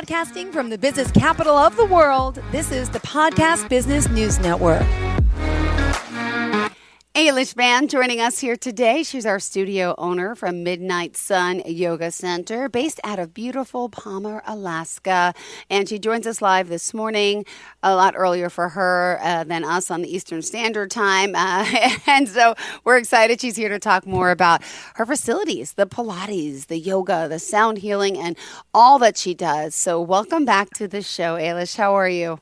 Broadcasting from the business capital of the world, this is the Podcast Business News Network. Ailis Vann joining us here today. She's our studio owner from Midnight Sun Yoga Center, based out of beautiful Palmer, Alaska. And she joins us live this morning, a lot earlier for her than us on the Eastern Standard Time. And so we're excited she's here to talk more about her facilities, the Pilates, the yoga, the sound healing, and all that she does. So welcome back to the show, Ailis. How are you?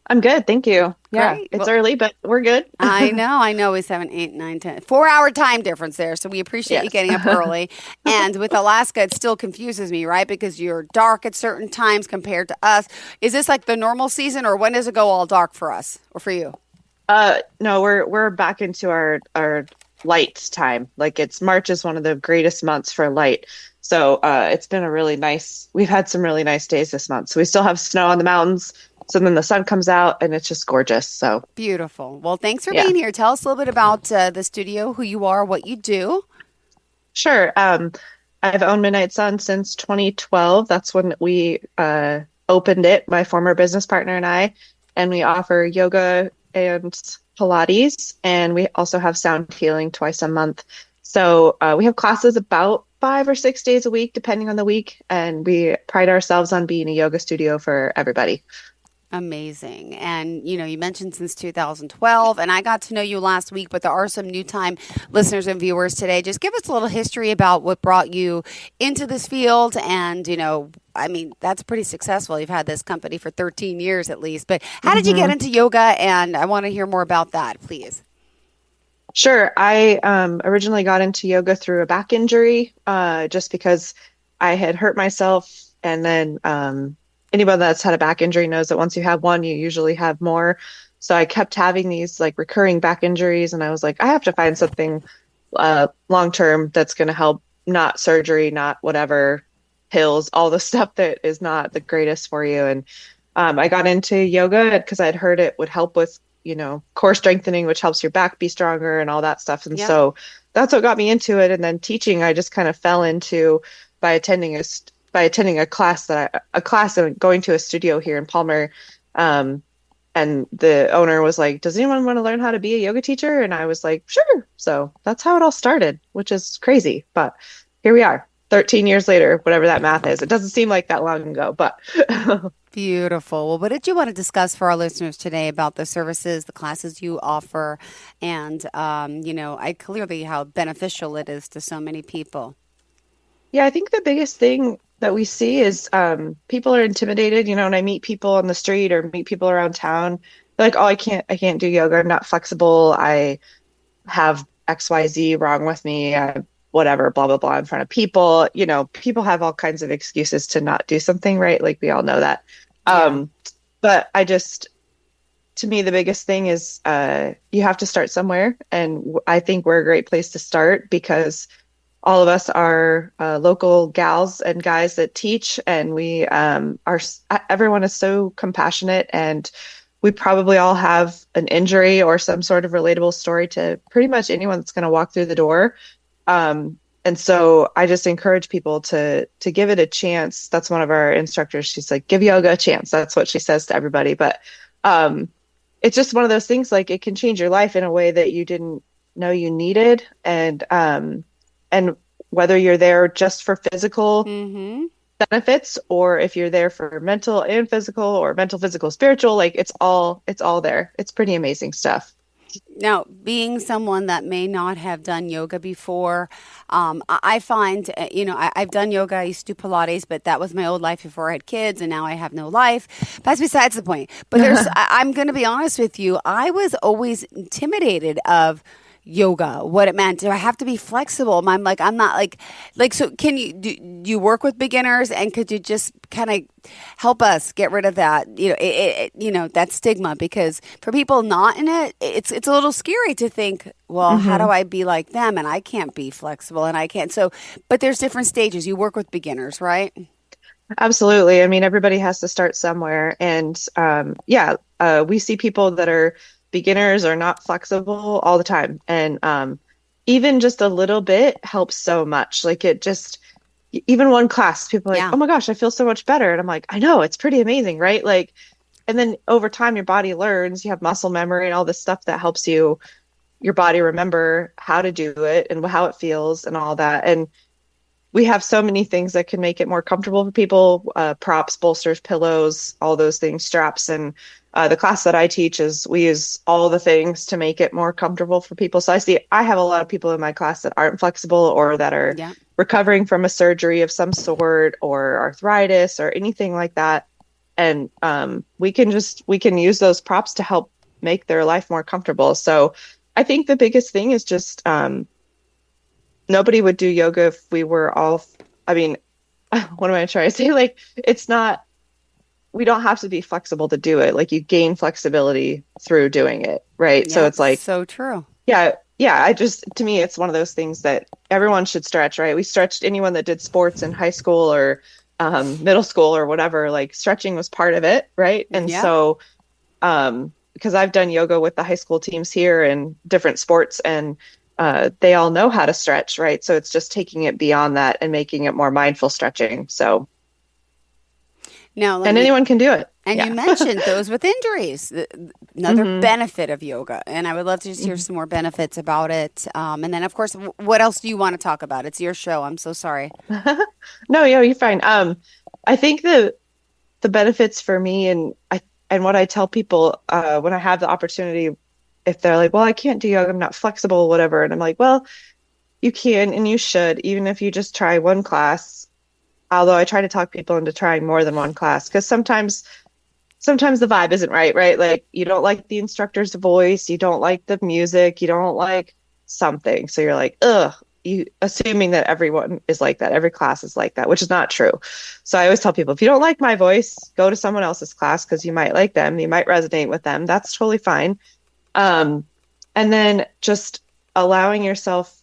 I'm good. Thank you. Yeah, Great. it's early, but we're good. I know. We 7, 8, 9, 10. 4-hour time difference there. So we appreciate you getting up early. And with Alaska, it still confuses me, right? Because you're dark at certain times compared to us. Is this like the normal season, or when does it go all dark for us or for you? No, we're back into our light time. Like March is one of the greatest months for light. So it's been we've had some really nice days this month. So we still have snow on the mountains. So then the sun comes out and it's just gorgeous. So beautiful. Well, thanks for being here. Tell us a little bit about the studio, who you are, what you do. Sure. I've owned Midnight Sun since 2012. That's when we opened it, my former business partner and I. And we offer yoga and Pilates. And we also have sound healing twice a month. So we have classes about 5 or 6 days a week, depending on the week. And we pride ourselves on being a yoga studio for everybody. Amazing. And, you mentioned since 2012, and I got to know you last week, but there are some new time listeners and viewers today. Just give us a little history about what brought you into this field. And, that's pretty successful. You've had this company for 13 years at least. But how did you get into yoga? And I want to hear more about that, please. Sure. I originally got into yoga through a back injury, just because I had hurt myself. And then anybody that's had a back injury knows that once you have one, you usually have more. So I kept having these like recurring back injuries. And I was like, I have to find something long-term that's going to help, not surgery, not whatever, pills, all the stuff that is not the greatest for you. And I got into yoga because I'd heard it would help with, core strengthening, which helps your back be stronger and all that stuff. And so that's what got me into it. And then teaching, I just kind of fell into by attending a class and going to a studio here in Palmer. And the owner was like, does anyone want to learn how to be a yoga teacher? And I was like, sure. So that's how it all started, which is crazy. But here we are, 13 years later, whatever that math is. It doesn't seem like that long ago, but. Beautiful. Well, what did you want to discuss for our listeners today about the services, the classes you offer, and, I clearly how beneficial it is to so many people? Yeah, I think the biggest thing that we see is people are intimidated, when I meet people on the street or meet people around town, they're like, oh, I can't do yoga. I'm not flexible. I have XYZ wrong with me. Whatever, blah, blah, blah, in front of people. People have all kinds of excuses to not do something, right? Like we all know that. Yeah. But to me, the biggest thing is you have to start somewhere. And I think we're a great place to start because all of us are local gals and guys that teach, and we everyone is so compassionate, and we probably all have an injury or some sort of relatable story to pretty much anyone that's going to walk through the door. And so I just encourage people to give it a chance. That's one of our instructors. She's like, give yoga a chance. That's what she says to everybody. But it's just one of those things, like it can change your life in a way that you didn't know you needed. And whether you're there just for physical benefits, or if you're there for mental and physical, or mental, physical, spiritual, like it's all there. It's pretty amazing stuff. Now, being someone that may not have done yoga before, I find, I've done yoga. I used to do Pilates, but that was my old life before I had kids, and now I have no life. That's besides the point. But I'm going to be honest with you. I was always intimidated of yoga, what it meant. Do I have to be flexible? I'm not like, so can you, do you work with beginners, and could you just kind of help us get rid of that, that stigma? Because for people not in it, it's a little scary to think, well, how do I be like them? And I can't be flexible, and I can't. So, but there's different stages. You work with beginners, right? Absolutely. I mean, everybody has to start somewhere. And we see people that are beginners or not flexible all the time. And even just a little bit helps so much. Like even one class, people are like, Yeah. oh my gosh, I feel so much better. And I'm like, I know, it's pretty amazing, right? Like, and then over time, your body learns, you have muscle memory and all this stuff that helps your body remember how to do it and how it feels and all that. And we have so many things that can make it more comfortable for people, props, bolsters, pillows, all those things, straps. And the class that I teach is we use all the things to make it more comfortable for people. So I have a lot of people in my class that aren't flexible or that are Yeah. recovering from a surgery of some sort or arthritis or anything like that. And we can use those props to help make their life more comfortable. So I think the biggest thing is just nobody would do yoga if we were all, I mean, what am I trying to say? Like, it's not, we don't have to be flexible to do it. Like, you gain flexibility through doing it, right? So Yeah. it's like, So true. yeah, yeah, to me, it's one of those things that everyone should stretch, right? We stretched anyone that did sports in high school or middle school or whatever, like, stretching was part of it, right? And Yep. so, because I've done yoga with the high school teams here and different sports, and they all know how to stretch, right? So it's just taking it beyond that and making it more mindful stretching. So, Now, let and me, anyone can do it. and you Yeah. mentioned those with injuries, another hmm benefit of yoga. And I would love to just hear some more benefits about it. And then, of course, what else do you want to talk about? It's your show. I'm so sorry. No, yeah, you're fine. I think the benefits for me and what I tell people when I have the opportunity, if they're like, well, I can't do yoga, I'm not flexible, whatever. And I'm like, well, you can and you should, even if you just try one class. Although I try to talk people into trying more than one class because sometimes the vibe isn't right, right? Like you don't like the instructor's voice, you don't like the music, you don't like something. So you're like, ugh, you assuming that everyone is like that, every class is like that, which is not true. So I always tell people, if you don't like my voice, go to someone else's class because you might like them, you might resonate with them. That's totally fine. Um, and then just allowing yourself,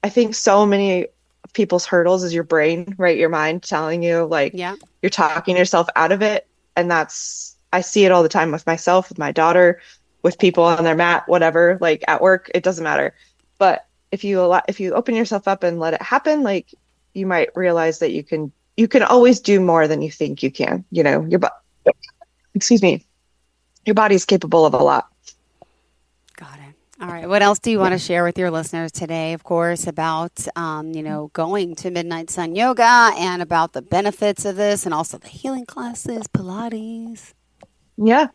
I think so many of people's hurdles is your brain, right? Your mind telling you like Yeah. you're talking yourself out of it. And I see it all the time with myself, with my daughter, with people on their mat, whatever, like at work, it doesn't matter. But if you open yourself up and let it happen, like you might realize that you can always do more than you think you can. You know, excuse me, your body's capable of a lot. Got it. All right. What else do you Yeah. want to share with your listeners today, of course, about, going to Midnight Sun Yoga and about the benefits of this and also the healing classes, Pilates? Yeah.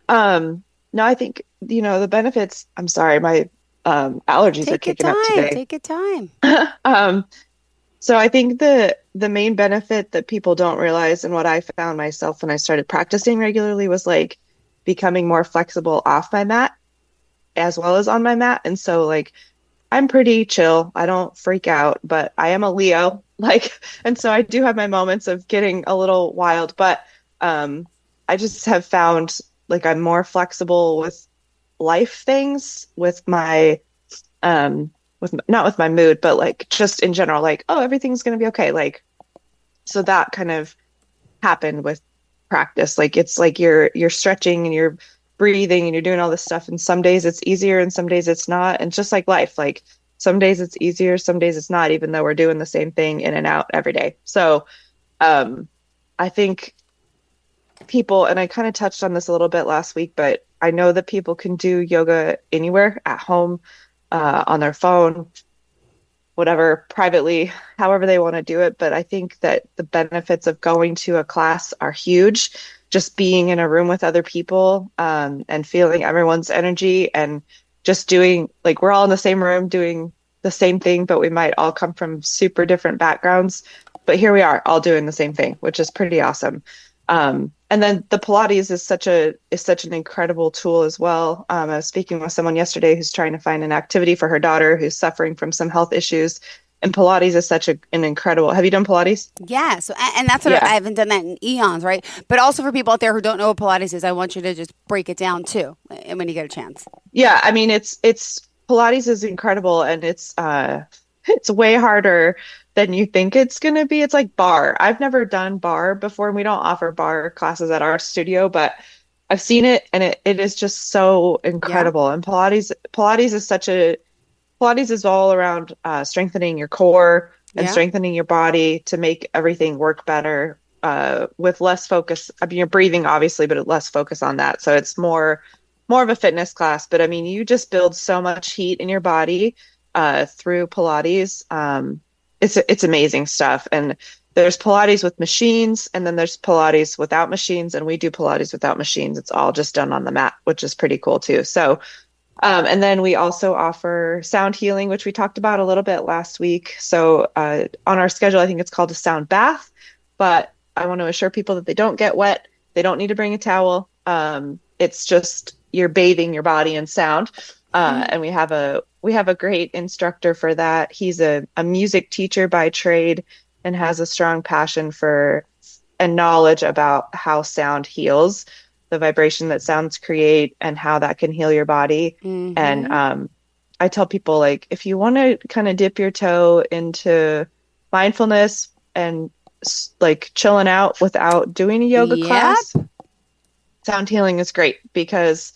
No, I think, the benefits, I'm sorry, my allergies are Take your kicking up time. today. Take your time. Um, so I think the main benefit that people don't realize and what I found myself when I started practicing regularly was like becoming more flexible off my mat as well as on my mat. And so like I'm pretty chill. I don't freak out, but I am a Leo. Like, and so I do have my moments of getting a little wild, but I just have found like I'm more flexible with life things, with my not with my mood, but like just in general, like, oh, everything's gonna be okay. Like, so that kind of happened with practice. Like it's like you're stretching and you're breathing and you're doing all this stuff. And some days it's easier and some days it's not. And just like life, like some days it's easier, some days it's not, even though we're doing the same thing in and out every day. So um I think people, and I kind of touched on this a little bit last week, but I know that people can do yoga anywhere at home, on their phone, whatever, privately, however they want to do it. But I think that the benefits of going to a class are huge. Just being in a room with other people, and feeling everyone's energy and just doing, like, we're all in the same room doing the same thing, but we might all come from super different backgrounds. But here we are all doing the same thing, which is pretty awesome. And then the Pilates is such an incredible tool as well. I was speaking with someone yesterday who's trying to find an activity for her daughter who's suffering from some health issues. And Pilates is such an incredible. Have you done Pilates? Yeah. So, and that's what I Yeah. haven't done that in eons, right? But also for people out there who don't know what Pilates is, I want you to just break it down too, and when you get a chance. Yeah, I mean it's Pilates is incredible and it's way harder than you think it's gonna be. It's like bar. I've never done bar before, and we don't offer bar classes at our studio, but I've seen it and it is just so Yeah. incredible. And Pilates is all around strengthening your core, and Yeah. strengthening your body to make everything work better with less focus. I mean, you're breathing obviously, but less focus on that. So it's more of a fitness class. But I mean, you just build so much heat in your body through Pilates. It's amazing stuff. And there's Pilates with machines, and then there's Pilates without machines, and we do Pilates without machines. It's all just done on the mat, which is pretty cool too. So and then we also offer sound healing, which we talked about a little bit last week. So on our schedule, I think it's called a sound bath, but I want to assure people that they don't get wet. They don't need to bring a towel. It's just you're bathing your body in sound. And we have a great instructor for that. He's a music teacher by trade and has a strong passion for and knowledge about how sound heals, the vibration that sounds create, and how that can heal your body. And Mm-hmm. I tell people, like, if you want to kind of dip your toe into mindfulness and like chilling out without doing a yoga Yep. class, sound healing is great because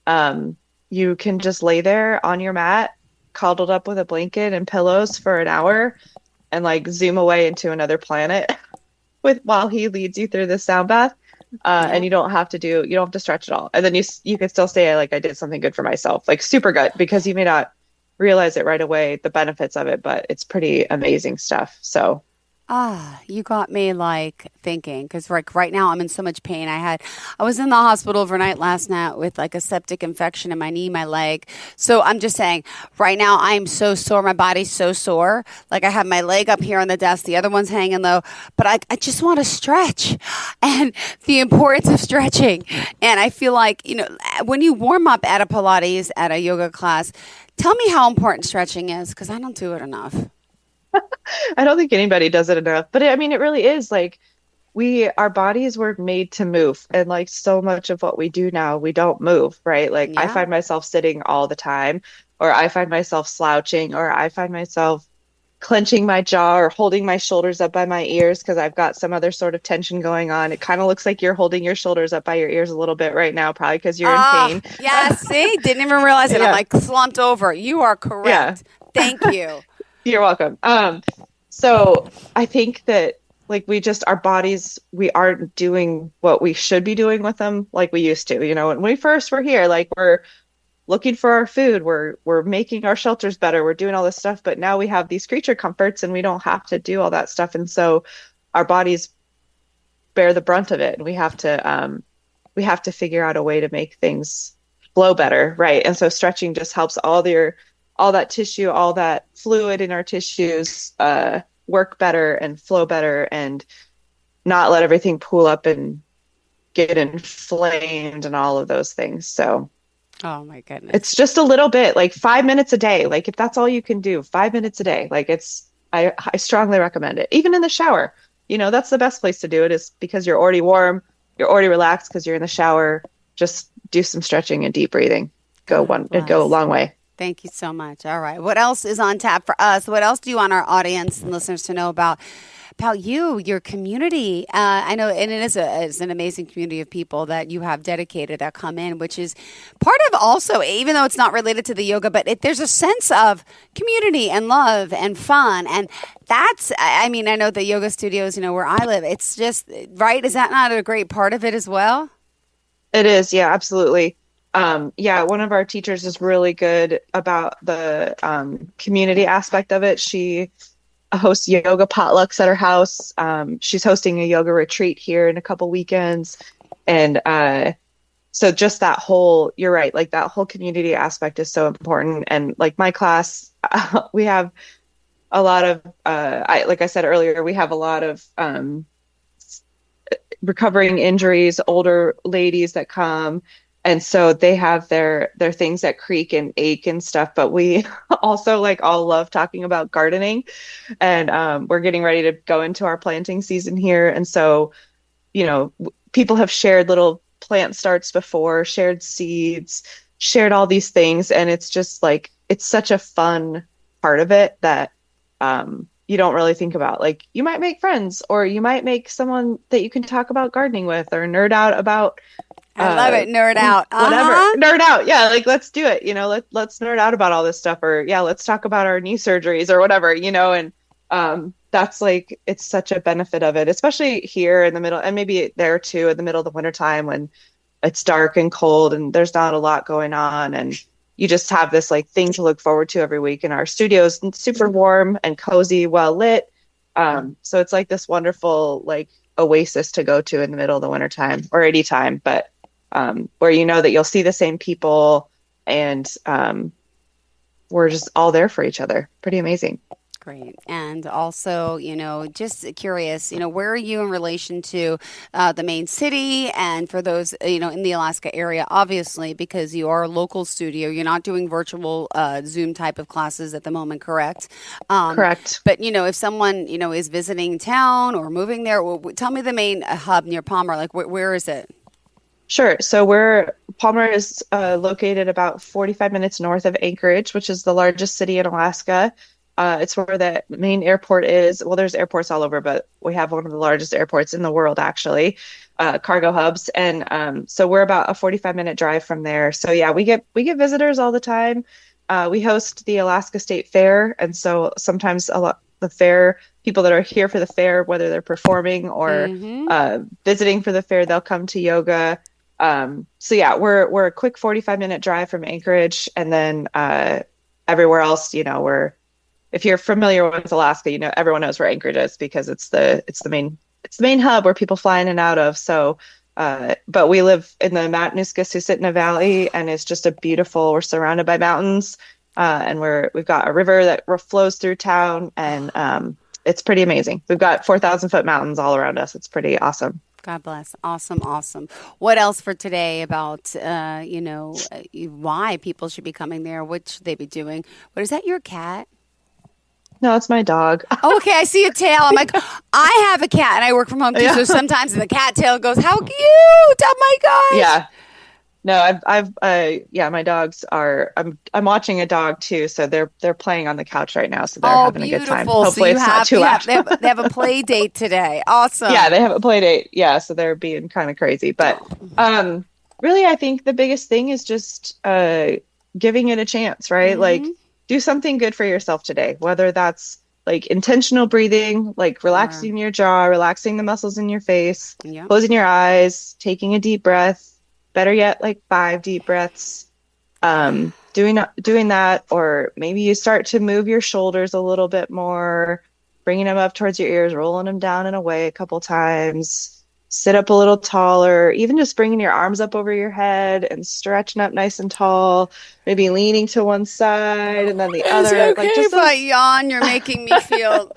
um, you can just lay there on your mat, cuddled up with a blanket and pillows for an hour and like zoom away into another planet with while he leads you through the sound bath. And Yep. you don't have to stretch at all. And then you can still say like I did something good for myself, like super good, because you may not realize it right away, the benefits of it, but it's pretty amazing stuff. So Ah, you got me like thinking because like right now I'm in so much pain. I was in the hospital overnight last night with like a septic infection in my knee, my leg. So I'm just saying, right now I'm so sore. My body's so sore. Like I have my leg up here on the desk, the other one's hanging low, but I just want to stretch and the importance of stretching. And I feel like, when you warm up at a Pilates, at a yoga class, tell me how important stretching is because I don't do it enough. I don't think anybody does it enough, but I mean, it really is like our bodies were made to move. And like so much of what we do now, we don't move, right? Like I Yeah. find myself sitting all the time, or I find myself slouching, or I find myself clenching my jaw or holding my shoulders up by my ears because I've got some other sort of tension going on. It kind of looks like you're holding your shoulders up by your ears a little bit right now, probably because you're in Ah, pain. yeah, see? Didn't even realize it. I'm Yeah, like slumped over. You are yeah. correct. Thank you. You're welcome. So I think that like our bodies, we aren't doing what we should be doing with them like we used to. When we first were here, like we're looking for our food, we're making our shelters better, we're doing all this stuff, but now we have these creature comforts and we don't have to do all that stuff. And so our bodies bear the brunt of it. And we have to figure out a way to make things flow better, right? And so stretching just helps all that tissue, all that fluid in our tissues work better and flow better and not let everything pool up and get inflamed and all of those things. So Oh my goodness. it's just a little bit, like 5 minutes a day. Like if that's all you can do, 5 minutes a day. Like I strongly recommend it. Even in the shower, that's the best place to do it is because you're already warm, you're already relaxed because you're in the shower. Just do some stretching and deep breathing. God It'd go a bless. long way. Thank you so much. All right. What else is on tap for us? What else do you want our audience and listeners to know about you, your community? I know, and it's an amazing community of people that you have dedicated that come in, which is part of also, even though it's not related to the yoga, but there's a sense of community and love and fun. And I mean, I know the yoga studios, where I live, it's just, right? Is that not a great part of it as well? It is, yeah, absolutely. Yeah, one of our teachers is really good about the community aspect of it. She hosts yoga potlucks at her house. She's hosting a yoga retreat here in a couple weekends. And so just you're right, like that whole community aspect is so important. And like my class, we have a lot of, like I said earlier, we have a lot of recovering injuries, older ladies that come. And so they have their things that creak and ache and stuff. But we also like all love talking about gardening. And we're getting ready to go into our planting season here. And so, people have shared little plant starts before, shared seeds, shared all these things. And it's just like, it's such a fun part of it that you don't really think about. Like you might make friends or you might make someone that you can talk about gardening with or nerd out about I love it. Nerd out. whatever. Uh-huh. Nerd out. Yeah, like let's do it. Let's nerd out about all this stuff or yeah, let's talk about our knee surgeries or whatever, and That's like, it's such a benefit of it, especially here in the middle, and maybe there too, in the middle of the winter time when it's dark and cold and there's not a lot going on. And you just have this like thing to look forward to every week. And our studio's super warm and cozy, well lit. So it's like this wonderful like oasis to go to in the middle of the winter time or any time, but where you know that you'll see the same people and we're just all there for each other. Pretty amazing. Great. And also, just curious, where are you in relation to the main city? And for those, in the Alaska area, obviously, because you are a local studio, you're not doing virtual Zoom type of classes at the moment, correct? Correct. But, if someone, is visiting town or moving there, tell me the main hub near Palmer. Like, where is it? Sure. So Palmer is located about 45 minutes north of Anchorage, which is the largest city in Alaska. It's where the main airport is. Well, there's airports all over, but we have one of the largest airports in the world, actually, cargo hubs. And so we're about a 45-minute drive from there. So yeah, we get visitors all the time. We host the Alaska State Fair, and so sometimes the fair people that are here for the fair, whether they're performing or visiting for the fair, they'll come to yoga. So yeah, we're a quick 45-minute drive from Anchorage, and then everywhere else, if you're familiar with Alaska, everyone knows where Anchorage is because it's the main hub where people fly in and out of. So, but we live in the Matanuska-Susitna Valley, and it's just we're surrounded by mountains, and we've got a river that flows through town, and it's pretty amazing. We've got 4,000-foot mountains all around us. It's pretty awesome. God bless. Awesome. Awesome. What else for today about, why people should be coming there? What should they be doing? What is that, your cat? No, it's my dog. Okay, I see a tail. I'm like, I have a cat and I work from home too. Yeah. So sometimes the cat tail goes, how cute. Oh my gosh. Yeah. No, my dogs are, I'm watching a dog too. So they're playing on the couch right now. So they're having a good time. Hopefully it's not too loud. They have a play date today. Awesome. Yeah, they have a play date. Yeah. So they're being kind of crazy, but, really, I think the biggest thing is just, giving it a chance, right? Mm-hmm. Like, do something good for yourself today, whether that's like intentional breathing, like relaxing your jaw, relaxing the muscles in your face, closing your eyes, taking a deep breath, better yet, like 5 deep breaths, doing that, or maybe you start to move your shoulders a little bit more, bringing them up towards your ears, rolling them down and away a couple times. Sit up a little taller, even just bringing your arms up over your head and stretching up nice and tall, maybe leaning to one side and then the other. Okay, like just if I yawn, you're making me feel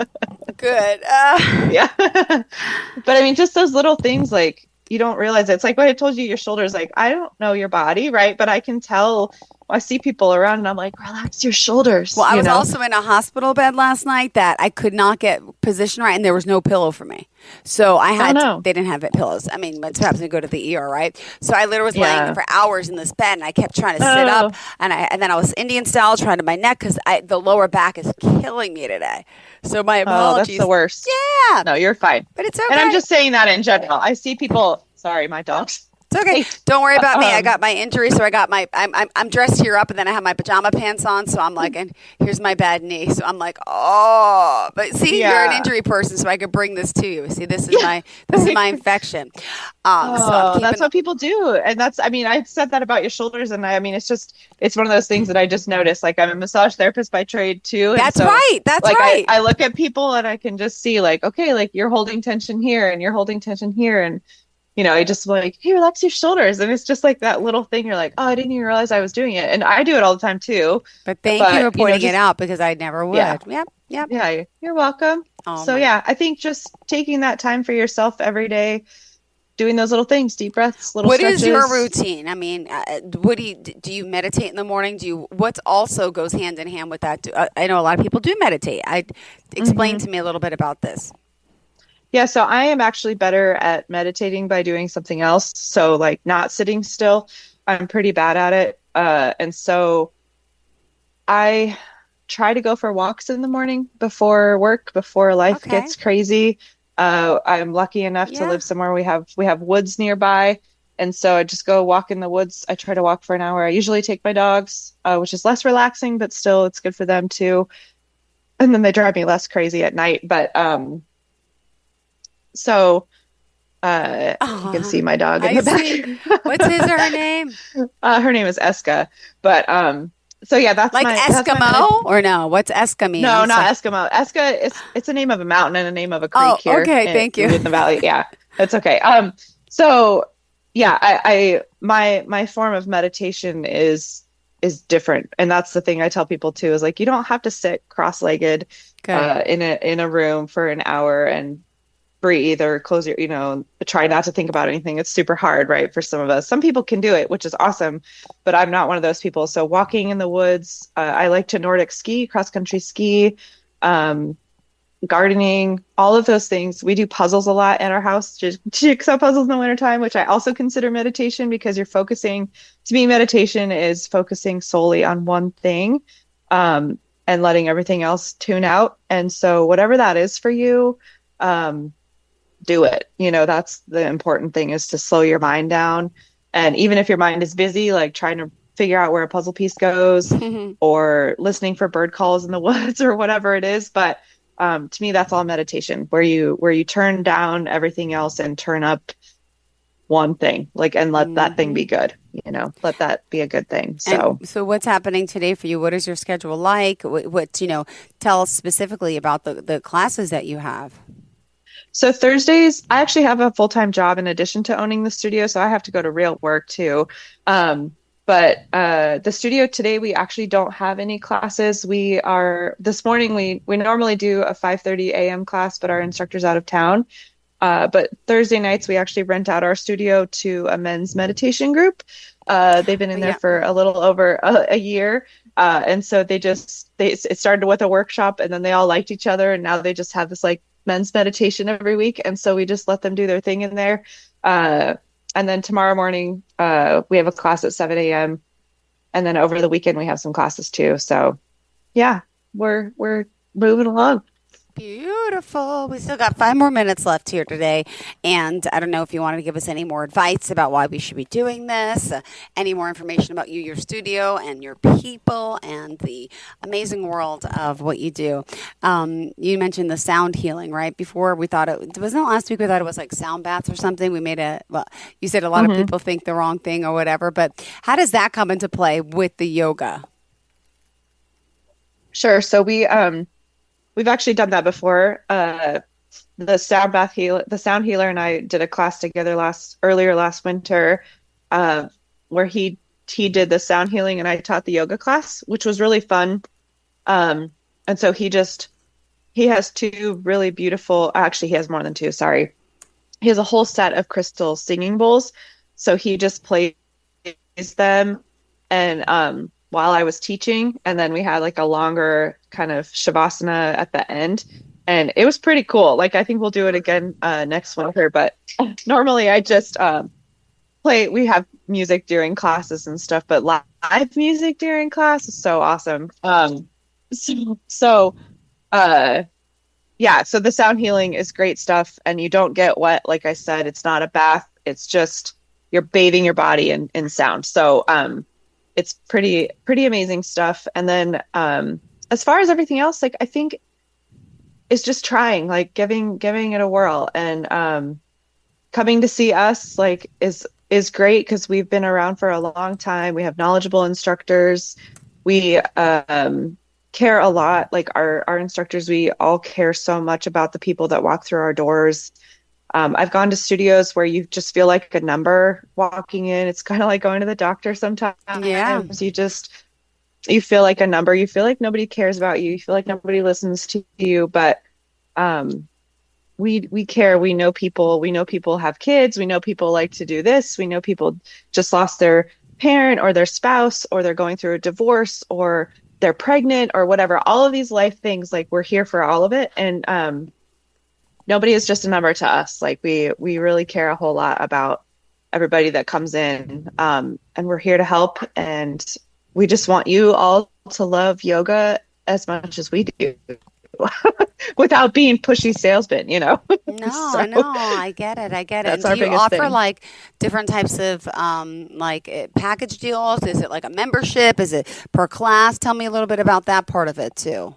good. Yeah. But I mean, just those little things, like you don't realize it. It's like what I told you, your shoulders, like, I don't know your body, right? But I can tell. I see people around and I'm like, relax your shoulders. Well, I was also in a hospital bed last night that I could not get position right, and there was no pillow for me. So I had they didn't have pillows. I mean, it's perhaps to go to the ER, right? So I literally was laying for hours in this bed, and I kept trying to sit up, and then I was Indian style trying to my neck because the lower back is killing me today. So my apologies. That's the worst. Yeah. No, you're fine. But it's okay. And I'm just saying that in general. I see people. Sorry, my dogs. It's okay. Don't worry about me. I got my injury, so I got I'm dressed here up, and then I have my pajama pants on. So I'm like, and here's my bad knee. So I'm like, oh, but see, you're an injury person, so I could bring this to you. See, this is my infection. So that's what people do, and I said that about your shoulders, and it's one of those things that I just noticed. Like, I'm a massage therapist by trade too. That's right. That's right. I look at people and I can just see, like, okay, like you're holding tension here, and you're holding tension here, and I just like, hey, relax your shoulders. And it's just like that little thing. You're like, oh, I didn't even realize I was doing it. And I do it all the time too. But thank you for pointing it out because I never would. Yeah. Yep. Yeah. You're welcome. I think just taking that time for yourself every day, doing those little things, deep breaths, little stretches. What is your routine? I mean, what do you meditate in the morning? What also goes hand in hand with that? I know a lot of people do meditate. Explain to me a little bit about this. Yeah, so I am actually better at meditating by doing something else. So like not sitting still, I'm pretty bad at it. And so I try to go for walks in the morning before work, before life gets crazy. I'm lucky enough to live somewhere we have woods nearby. And so I just go walk in the woods. I try to walk for an hour. I usually take my dogs, which is less relaxing, but still it's good for them too. and then they drive me less crazy at night. But so if you can Oh, see my dog in I the back. see. What's his or her name? Her name is Eska. But so yeah, Like that's my med Eskimo or no? What's Eska mean? no, I'm not sorry. Eska. Eska, it's a name of a mountain and a name of a creek Oh, here okay. Thank you. in the valley. Yeah, that's okay. So yeah, my form of meditation is different, and that's the thing I tell people too, is like you don't have to sit cross-legged Good. in a room for an hour and breathe or close your, try not to think about anything. It's super hard, right? For some of us. Some people can do it, which is awesome, but I'm not one of those people. So walking in the woods, I like to Nordic ski, cross country ski, um, gardening, all of those things. We do puzzles a lot at our house, just jigsaw puzzles in the wintertime, which I also consider meditation because you're focusing, to me, meditation is focusing solely on one thing, and letting everything else tune out. And so whatever that is for you, um, do it. That's the important thing, is to slow your mind down. And even if your mind is busy, like trying to figure out where a puzzle piece goes or listening for bird calls in the woods or whatever it is. But to me, that's all meditation, where you turn down everything else and turn up one thing, like, and let that thing be Hmm. good, let that be a good thing. And So so, what's happening today for you? What is your schedule like? Tell us specifically about the classes that you have. So Thursdays, I actually have a full-time job in addition to owning the studio, so I have to go to real work too. But the studio today, we actually don't have any classes. This morning we normally do a 5:30 a.m. class, but our instructor's out of town. But Thursday nights we actually rent out our studio to a men's meditation group. They've been in there Yeah. for a little over a year. And so it started with a workshop, and then they all liked each other, and now they just have this like men's meditation every week. And so we just let them do their thing in there. Uh, and then tomorrow morning, we have a class at 7 a.m. And then over the weekend, we have some classes too. So yeah, we're moving along. Beautiful. We still got 5 more minutes left here today. And I don't know if you wanted to give us any more advice about why we should be doing this, any more information about you, your studio, and your people, and the amazing world of what you do. You mentioned the sound healing, right? Before we thought wasn't it last week we thought it was like sound baths or something? Well, you said a lot of hmm people think the wrong thing or whatever, but how does that come into play with the yoga? Sure. So we've actually done that before. The sound healer and I did a class together earlier last winter, uh, where he did the sound healing and I taught the yoga class, which was really fun. And so he has two really beautiful, actually he has more than two, sorry. He has a whole set of crystal singing bowls. So he just plays them and while I was teaching, and then we had like a longer kind of shavasana at the end. And it was pretty cool. Like I think we'll do it again next winter, but normally I just we have music during classes and stuff, but live music during class is so awesome. So uh yeah, so the sound healing is great stuff, and you don't get wet. Like I said, it's not a bath. It's just you're bathing your body in sound. So it's pretty amazing stuff. And then as far as everything else, like I think it's just trying, like giving it a whirl, and coming to see us like is great because we've been around for a long time. We have knowledgeable instructors. We care a lot. Like our instructors, we all care so much about the people that walk through our doors. I've gone to studios where you just feel like a number walking in. It's kind of like going to the doctor sometimes. Yeah. You feel like a number. You feel like nobody cares about you. You feel like nobody listens to you. But um, we care. We know people. We know people have kids. We know people like to do this. We know people just lost their parent or their spouse, or they're going through a divorce, or they're pregnant, or whatever. All of these life things, like we're here for all of it. And nobody is just a number to us. Like we really care a whole lot about everybody that comes in, and we're here to help. And we just want you all to love yoga as much as we do, without being pushy salesmen. No, So I know. I get it. I get it. And that's do our you biggest offer thing. like different types of package deals? Is it like a membership? Is it per class? Tell me a little bit about that part of it too.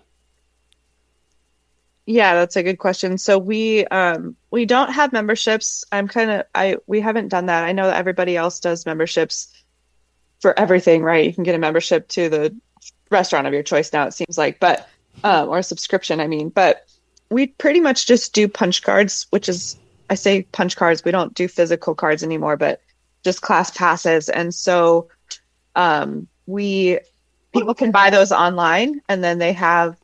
Yeah, that's a good question. So we don't have memberships. We haven't done that. I know that everybody else does memberships for everything, right? You can get a membership to the restaurant of your choice now, it seems like, but or a subscription, I mean. But we pretty much just do punch cards, which is, I say punch cards, we don't do physical cards anymore, but just class passes. And so we people can buy those online, and then they have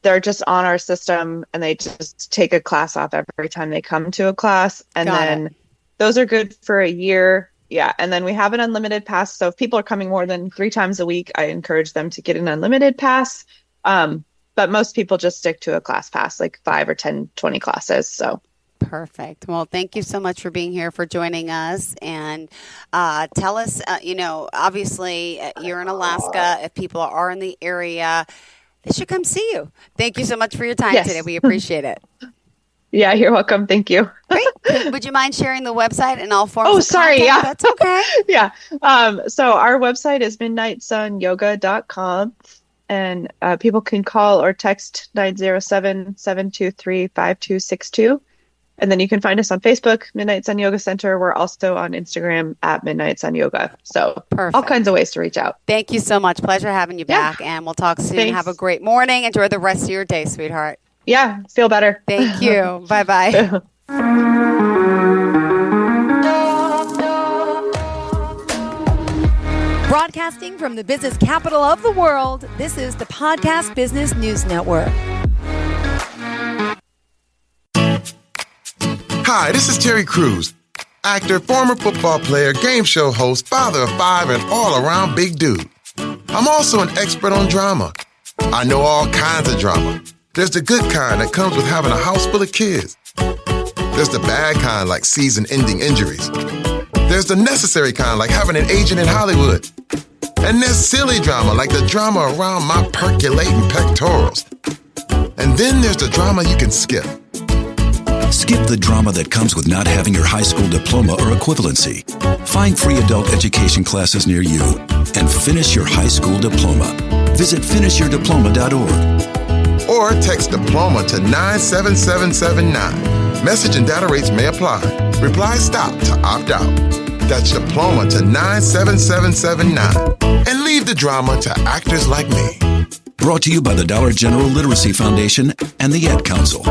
they're just on our system, and they just take a class off every time they come to a class. And Got then it. those are good for a year. Yeah. And then we have an unlimited pass. So if people are coming more than 3 times a week, I encourage them to get an unlimited pass. But most people just stick to a class pass, like 5 or 10, 20 classes. So Perfect. Well, thank you so much for being here, for joining us. And tell us, obviously, you're in Alaska. If people are in the area, they should come see you. Thank you so much for your time today. yes. We appreciate it. Yeah, you're welcome. Thank you. Great. Would you mind sharing the website and all forms Oh, of sorry. contact? Yeah. That's okay. Yeah. So our website is midnightsunyoga.com, and people can call or text 907-723-5262. And then you can find us on Facebook, Midnight Sun Yoga Center. We're also on Instagram at Midnight Sun Yoga. So all Perfect. kinds of ways to reach out. Thank you so much. Pleasure having you Yeah. back. And we'll talk soon. Thanks. Have a great morning. Enjoy the rest of your day, sweetheart. Yeah. Feel better. Thank you. Bye-bye. Broadcasting from the business capital of the world, this is the Podcast Business News Network. Hi, this is Terry Crews, actor, former football player, game show host, father of 5, and all-around big dude. I'm also an expert on drama. I know all kinds of drama. There's the good kind that comes with having a house full of kids. There's the bad kind, like season-ending injuries. There's the necessary kind, like having an agent in Hollywood. And there's silly drama, like the drama around my percolating pectorals. And then there's the drama you can skip. Skip the drama that comes with not having your high school diploma or equivalency. Find free adult education classes near you and finish your high school diploma. Visit finishyourdiploma.org. Or text diploma to 97779. Message and data rates may apply. Reply STOP to opt out. That's diploma to 97779. And leave the drama to actors like me. Brought to you by the Dollar General Literacy Foundation and the Ad Council.